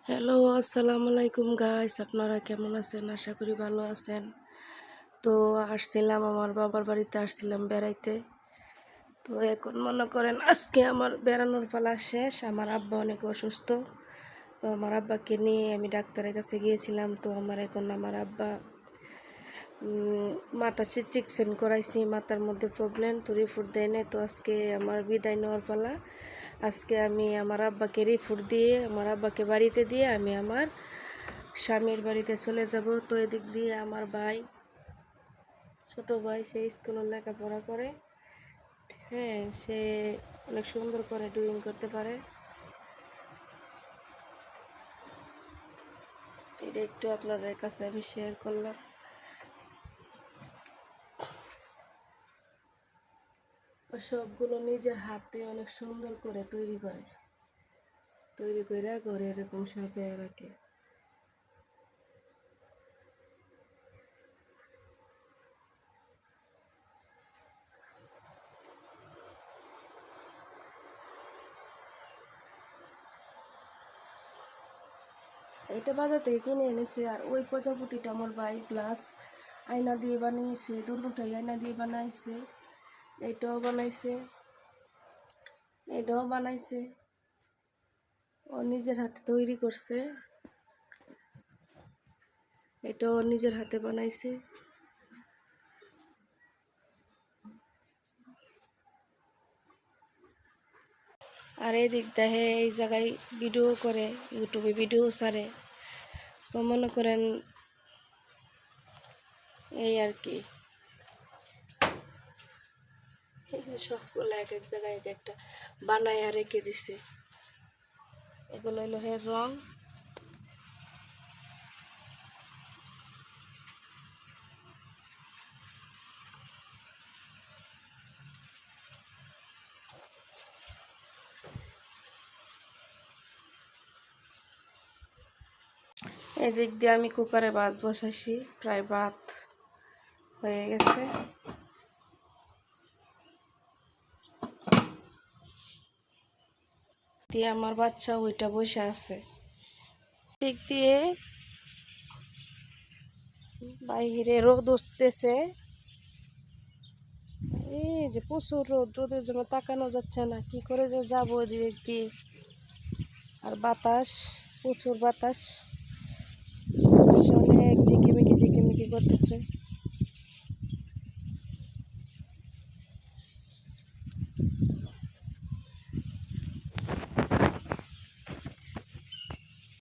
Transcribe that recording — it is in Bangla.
হ্যালো, আসসালামু আলাইকুম গাইস। আপনারা কেমন আছেন? আশা করি ভালো আছেন। তো আসছিলাম আমার বাবার বাড়িতে, আসছিলাম বেড়াইতে। তো এখন মনে করেন আজকে আমার বেড়ানোর পালা শেষ। আমার আব্বা অনেক অসুস্থ। তো আমার আব্বাকে নিয়ে আমি ডাক্তারের কাছে গিয়েছিলাম। তো আমার আব্বা মাথা চিকিৎসা করাইছি, মাথার মধ্যে প্রবলেম, তো রিপোর্ট দেয় নাই। তো আজকে আমার বিদায় নেওয়ার পালা। আজকে আমি আমার আব্বাকে রিপোর্ট দিয়ে, আমার আব্বাকে বাড়িতে দিয়ে আমি আমার স্বামীর বাড়িতে চলে যাব। তো এদিক দিয়ে আমার ভাই, ছোট ভাই, সে স্কুলে লেখাপড়া করে। হ্যাঁ, সে অনেক সুন্দর করে ড্রয়িং করতে পারে। এটা একটু আপনাদের কাছে আমি শেয়ার করলাম। সবগুলো নিজের হাতে অনেক সুন্দর করে তৈরি করে ঘরে এরকম সাজিয়ে রাখে। এটা বাজার থেকে কিনে এনেছে। আর ওই প্রজাপতিটা আমার ভাই গ্লাস আয়না দিয়ে বানিয়েছে, দুটোটাই আয়না দিয়ে বানাইছে। এটাও বানাইছে, এটাও বানাইছে, ও নিজের হাতে তৈরি করছে। এটাও নিজের হাতে বানাইছে। আর এই দিক দেখে এই জায়গায় ভিডিও করে, ইউটিউবে ভিডিও ছাড়ে। তো মনে করেন এই আর কি, এই যে সবগুলো এক এক জায়গায় এক একটা বানায় রেখে দিছে। এগুলো হলো হের রং। এদিক দিয়ে আমি কুকারে ভাত বসাইছি, প্রায় ভাত হয়ে গেছে। দিয়ে আমার বাচ্চা ওইটা বসে আছে। দিক দিয়ে বাইরে রোদ উঠতেছে, এই যে প্রচুর রোদ, রোদের জন্য তাকানো যাচ্ছে না, কি করে যে যাবো দিক দিয়ে। আর বাতাস, প্রচুর বাতাস, বাতাসে অনেক ঝিকিমিকি ঝিকিমিকি করতেছে।